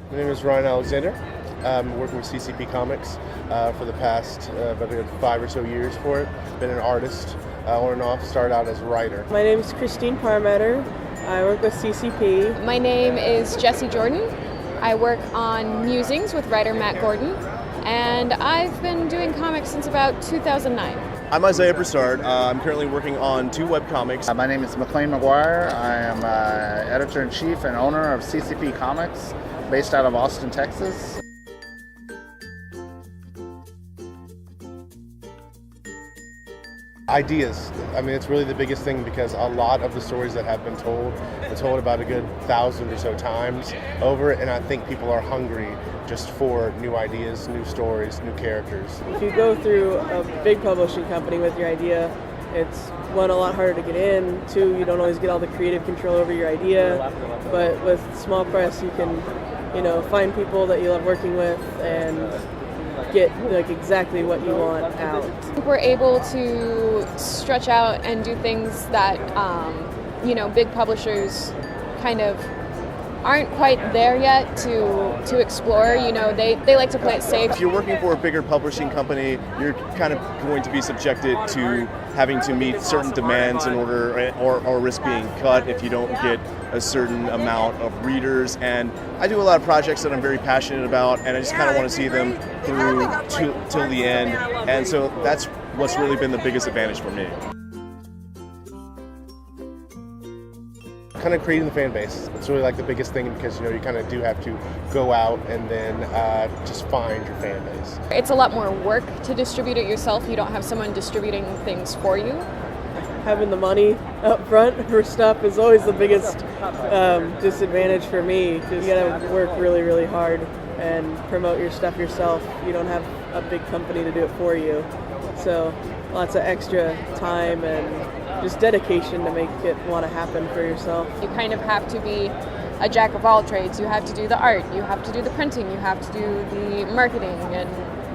My name is Ryan Alexander. I'm working with CCP Comics for the past about 5 or so years for it. Been an artist on and off, started out as a writer. My name is Christine Parmeter. I work with CCP. My name is Jessie Jordan. I work on Musings with writer Matt Gordon, and I've been doing comics since about 2009. I'm Isaiah Broussard. I'm currently working on 2 webcomics. My name is McLean McGuire. I am editor-in-chief and owner of CCP Comics, based out of Austin, Texas. Ideas. I mean, it's really the biggest thing because a lot of the stories that have been told are told about a good 1,000 or so times over, and I think people are hungry just for new ideas, new stories, new characters. If you go through a big publishing company with your idea, it's one, a lot harder to get in. 2, you don't always get all the creative control over your idea. But with small press, you can, find people that you love working with and get exactly what you want out. We're able to stretch out and do things that big publishers kind of aren't quite there yet to explore. They like to play it safe. If you're working for a bigger publishing company, you're kind of going to be subjected to having to meet certain demands in order or risk being cut if you don't get a certain amount of readers. And I do a lot of projects that I'm very passionate about, and I just kind of want to see them through till the end. And so that's what's really been the biggest advantage for me. Kind of creating the fan base. It's really the biggest thing because you kind of do have to go out and then just find your fan base. It's a lot more work to distribute it yourself. You don't have someone distributing things for you. Having the money up front for stuff is always the biggest disadvantage for me. You gotta work really, really hard and promote your stuff yourself. You don't have a big company to do it for you. So lots of extra time and just dedication to make it want to happen for yourself. You kind of have to be a jack of all trades. You have to do the art, you have to do the printing, you have to do the marketing and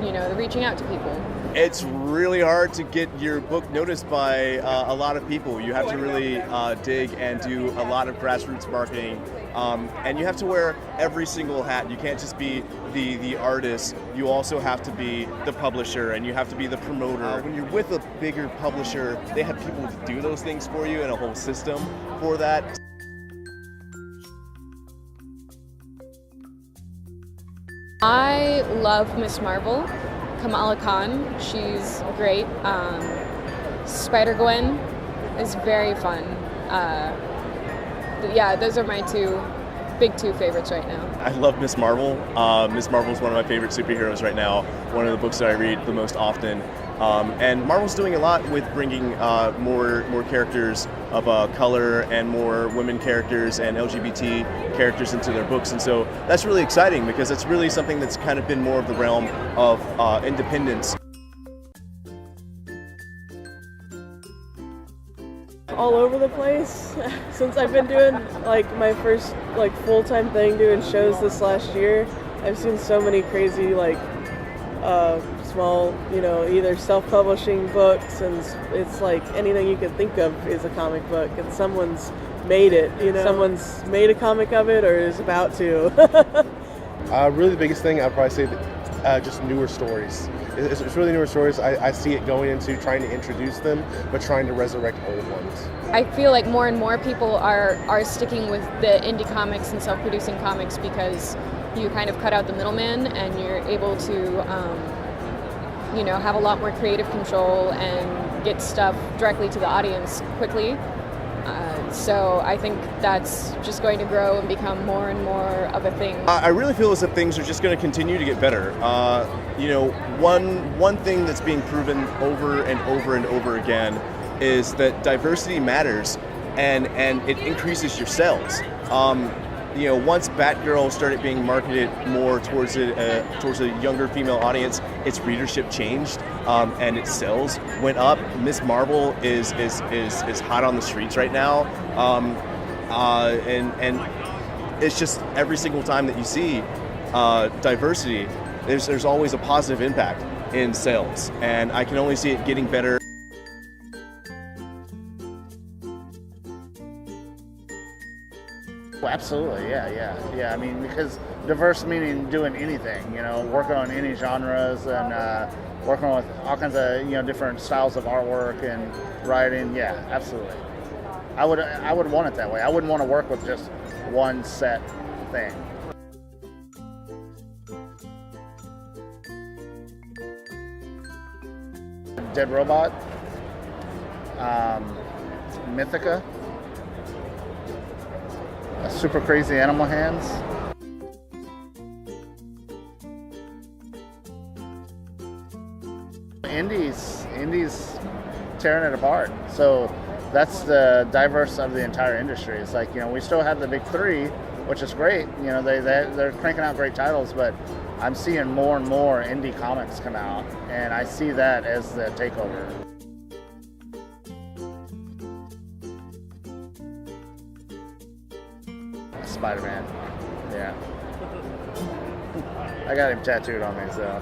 the reaching out to people. It's really hard to get your book noticed by a lot of people. You have to really dig and do a lot of grassroots marketing, and you have to wear every single hat. You can't just be the artist. You also have to be the publisher, and you have to be the promoter. When you're with a bigger publisher, they have people to do those things for you and a whole system for that. I love Miss Marvel. Kamala Khan, she's great. Spider-Gwen is very fun. Those are my big two favorites right now. I love Miss Marvel. Miss Marvel is one of my favorite superheroes right now, one of the books that I read the most often. And Marvel's doing a lot with bringing more characters of color and more women characters and LGBT characters into their books. And so that's really exciting because it's really something that's kind of been more of the realm of independence. All over the place. Since I've been doing my first full-time thing doing shows this last year, I've seen so many crazy small, either self-publishing books, and it's anything you can think of is a comic book, and someone's made it, someone's made a comic of it or is about to. Really the biggest thing I'd probably say that just newer stories. It's really newer stories. I see it going into trying to introduce them, but trying to resurrect old ones. I feel like more and more people are sticking with the indie comics and self-producing comics because you kind of cut out the middleman and you're able to have a lot more creative control and get stuff directly to the audience quickly. So I think that's just going to grow and become more and more of a thing. I really feel as if things are just going to continue to get better. One thing that's being proven over and over and over again is that diversity matters, and it increases your sales. Once Batgirl started being marketed more towards a younger female audience, its readership changed, and its sales went up. Miss Marvel is hot on the streets right now, and it's just every single time that you see diversity, there's always a positive impact in sales, and I can only see it getting better. Absolutely, yeah. I mean, because diverse meaning doing anything, working on any genres and working with all kinds of different styles of artwork and writing. Yeah, absolutely. I would want it that way. I wouldn't want to work with just one set thing. Dead Robot, Mythica, Super Crazy Animal Hands. Indies tearing it apart. So that's the diverse of the entire industry. It's like, we still have the big three, which is great. They're cranking out great titles, but I'm seeing more and more indie comics come out, and I see that as the takeover. Spider-Man, yeah. I got him tattooed on me, so.